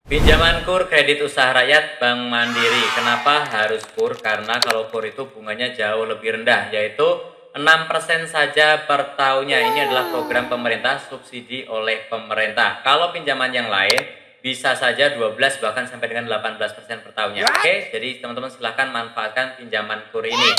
Pinjaman KUR kredit usaha rakyat Bank Mandiri. Kenapa harus KUR? Karena kalau KUR itu bunganya jauh lebih rendah, yaitu 6% saja per tahunnya. Ini adalah program pemerintah subsidi oleh pemerintah. Kalau pinjaman yang lain bisa saja 12 bahkan sampai dengan 18% per tahunnya. Oke, jadi teman-teman silahkan manfaatkan pinjaman KUR ini.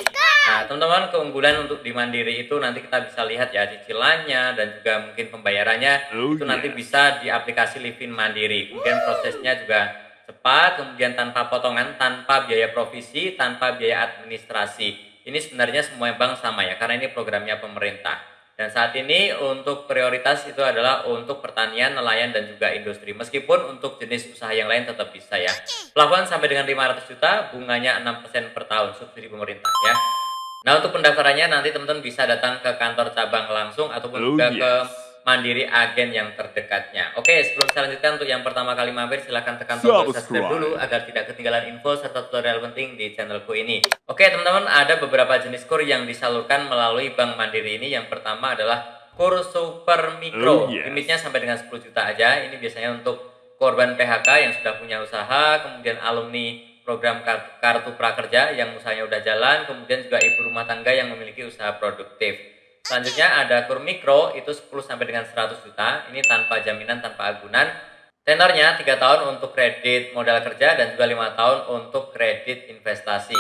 Nah, teman-teman, keunggulan untuk di Mandiri itu nanti kita bisa lihat ya cicilannya dan juga mungkin pembayarannya itu nanti bisa di aplikasi Livin Mandiri. Kemudian prosesnya juga cepat, kemudian tanpa potongan, tanpa biaya provisi, tanpa biaya administrasi. Ini sebenarnya semua bank sama ya, karena ini programnya pemerintah. Dan saat ini untuk prioritas itu adalah untuk pertanian, nelayan, dan juga industri. Meskipun untuk jenis usaha yang lain tetap bisa ya. Plafonan sampai dengan 500 juta, bunganya 6% per tahun, subsidi pemerintah ya. Nah, untuk pendaftarannya nanti teman-teman bisa datang ke kantor cabang langsung ataupun juga ke Mandiri agen yang terdekatnya. Oke, sebelum saya lanjutkan untuk yang pertama kali mampir silahkan tekan tombol subscribe dulu agar tidak ketinggalan info serta tutorial penting di channelku ini. Oke, teman-teman, ada beberapa jenis KUR yang disalurkan melalui Bank Mandiri ini. Yang pertama adalah KUR Super Mikro. Limitnya sampai dengan 10 juta aja. Ini biasanya untuk korban PHK yang sudah punya usaha, kemudian alumni program kartu prakerja yang usahanya udah jalan, kemudian juga ibu rumah tangga yang memiliki usaha produktif. Selanjutnya ada KUR Mikro, itu 10 sampai dengan 100 juta. Ini tanpa jaminan, tanpa agunan. Tenornya 3 tahun untuk kredit modal kerja dan juga 5 tahun untuk kredit investasi.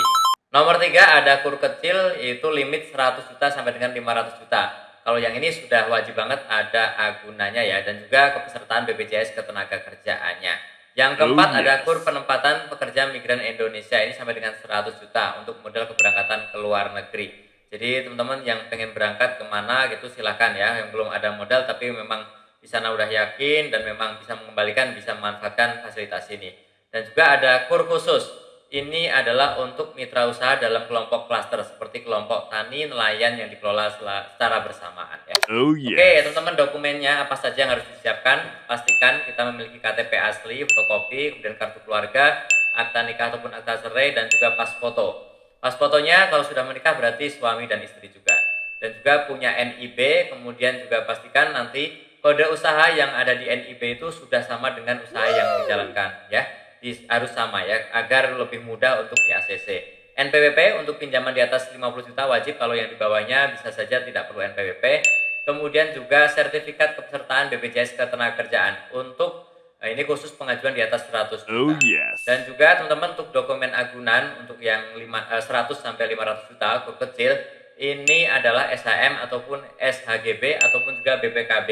Nomor 3 ada KUR kecil, yaitu limit 100 juta sampai dengan 500 juta. Kalau yang ini sudah wajib banget ada agunannya ya, dan juga kepesertaan BPJS Ketenagakerjaannya. Yang keempat ada KUR penempatan pekerja migran Indonesia, ini sampai dengan 100 juta untuk modal keberangkatan ke luar negeri. Jadi teman-teman yang pengen berangkat kemana gitu silahkan ya, yang belum ada modal tapi memang di sana udah yakin dan memang bisa mengembalikan, bisa memanfaatkan fasilitas ini. Dan juga ada KUR khusus. Ini adalah untuk mitra usaha dalam kelompok klaster seperti kelompok tani nelayan yang dikelola secara bersamaan ya. Oke, teman-teman, dokumennya apa saja yang harus disiapkan? Pastikan kita memiliki KTP asli, fotokopi, kemudian kartu keluarga, akta nikah ataupun akta cerai, dan juga pas foto. Pas fotonya kalau sudah menikah berarti suami dan istri juga. Dan juga punya NIB, kemudian juga pastikan nanti kode usaha yang ada di NIB itu sudah sama dengan usaha yang dijalankan ya. Harus sama ya, agar lebih mudah untuk di ACC. NPWP untuk pinjaman di atas 50 juta wajib, kalau yang di bawahnya bisa saja tidak perlu NPWP. Kemudian juga sertifikat kepesertaan BPJS Ketenagakerjaan untuk ini khusus pengajuan di atas 100 juta. Dan juga teman-teman untuk dokumen agunan untuk yang 100 sampai 500 juta KUR kecil ini adalah SHM ataupun SHGB ataupun juga BPKB.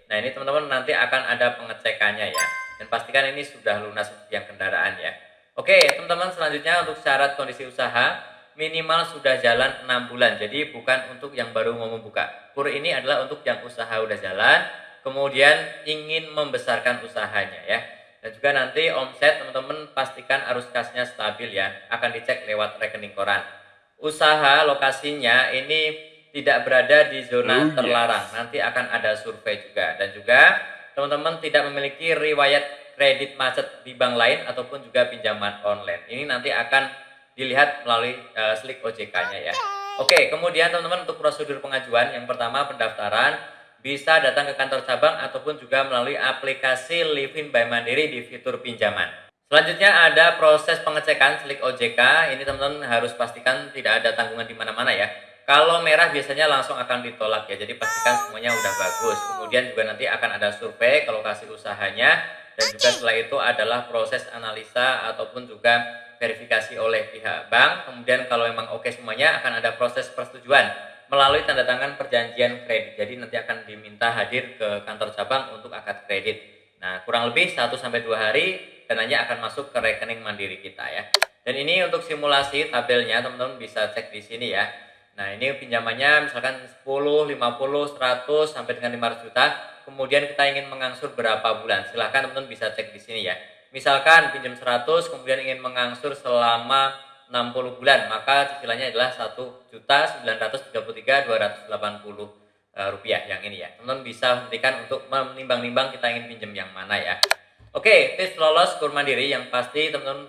Nah, ini teman-teman nanti akan ada pengecekannya ya. Dan pastikan ini sudah lunas untuk yang kendaraan ya. Oke, teman-teman, selanjutnya untuk syarat kondisi usaha minimal sudah jalan 6 bulan. Jadi bukan untuk yang baru mau membuka. KUR ini adalah untuk yang usaha udah jalan, kemudian ingin membesarkan usahanya ya. Dan juga nanti omset teman-teman pastikan arus kasnya stabil ya. Akan dicek lewat rekening koran. Usaha lokasinya ini tidak berada di zona terlarang. Nanti akan ada survei juga. Dan juga teman-teman tidak memiliki riwayat kredit macet di bank lain ataupun juga pinjaman online. Ini nanti akan dilihat melalui slik OJK-nya ya. Oke, kemudian teman-teman untuk prosedur pengajuan, yang pertama pendaftaran bisa datang ke kantor cabang ataupun juga melalui aplikasi Livin by Mandiri di fitur pinjaman. Selanjutnya ada proses pengecekan slik OJK. Ini teman-teman harus pastikan tidak ada tanggungan di mana-mana ya. Kalau merah biasanya langsung akan ditolak ya. Jadi pastikan semuanya udah bagus. Kemudian juga nanti akan ada survei ke lokasi usahanya, dan juga setelah itu adalah proses analisa ataupun juga verifikasi oleh pihak bank. Kemudian kalau memang oke semuanya akan ada proses persetujuan melalui tanda tangan perjanjian kredit. Jadi nanti akan diminta hadir ke kantor cabang untuk akad kredit. Nah, kurang lebih 1-2 hari dananya akan masuk ke rekening Mandiri kita ya. Dan ini untuk simulasi tabelnya teman-teman bisa cek di sini ya. Nah, ini pinjamannya misalkan 10, 50, 100 sampai dengan 500 juta. Kemudian kita ingin mengangsur berapa bulan? Silahkan teman-teman bisa cek di sini ya. Misalkan pinjam 100 kemudian ingin mengangsur selama 60 bulan, maka cicilannya adalah Rp1.933.280 rupiah yang ini ya. Teman-teman bisa hentikan untuk menimbang-nimbang kita ingin pinjam yang mana ya. Oke, tips lolos KUR Mandiri yang pasti teman-teman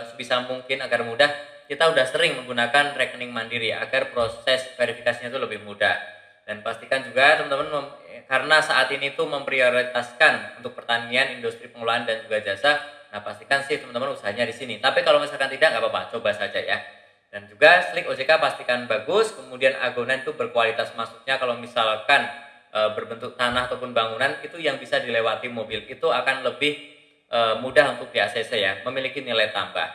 sebisa mungkin agar mudah, kita udah sering menggunakan rekening Mandiri agar proses verifikasinya itu lebih mudah. Dan pastikan juga teman-teman karena saat ini tuh memprioritaskan untuk pertanian, industri pengolahan dan juga jasa. Nah, pastikan sih teman-teman usahanya di sini. Tapi kalau misalkan tidak, nggak apa-apa, coba saja ya. Dan juga slik OJK pastikan bagus, kemudian agunan itu berkualitas, maksudnya kalau misalkan berbentuk tanah ataupun bangunan itu yang bisa dilewati mobil itu akan lebih mudah untuk di ACC ya, memiliki nilai tambah.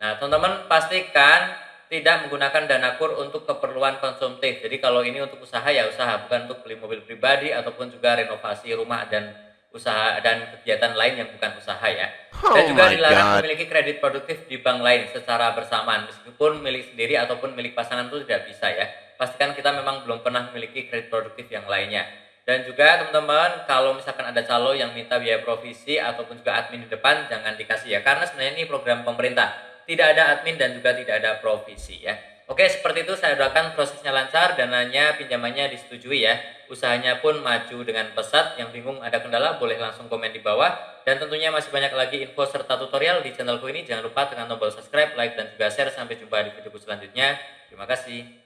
Nah, teman-teman pastikan tidak menggunakan dana kur untuk keperluan konsumtif. Jadi kalau ini untuk usaha ya usaha, bukan untuk beli mobil pribadi ataupun juga renovasi rumah dan usaha dan kegiatan lain yang bukan usaha ya. Dan Oh juga my dilarang God. memiliki kredit produktif di bank lain secara bersamaan, meskipun milik sendiri ataupun milik pasangan itu tidak bisa ya. Pastikan kita memang belum pernah memiliki kredit produktif yang lainnya. Dan juga teman-teman, kalau misalkan ada calo yang minta biaya provisi ataupun juga admin di depan, jangan dikasih ya, karena sebenarnya ini program pemerintah, tidak ada admin dan juga tidak ada provisi ya. Oke, seperti itu, saya doakan prosesnya lancar, dananya pinjamannya disetujui ya, usahanya pun maju dengan pesat. Yang bingung ada kendala boleh langsung komen di bawah, dan tentunya masih banyak lagi info serta tutorial di channelku ini. Jangan lupa tekan tombol subscribe, like dan juga share. Sampai jumpa di videoku selanjutnya. Terima kasih.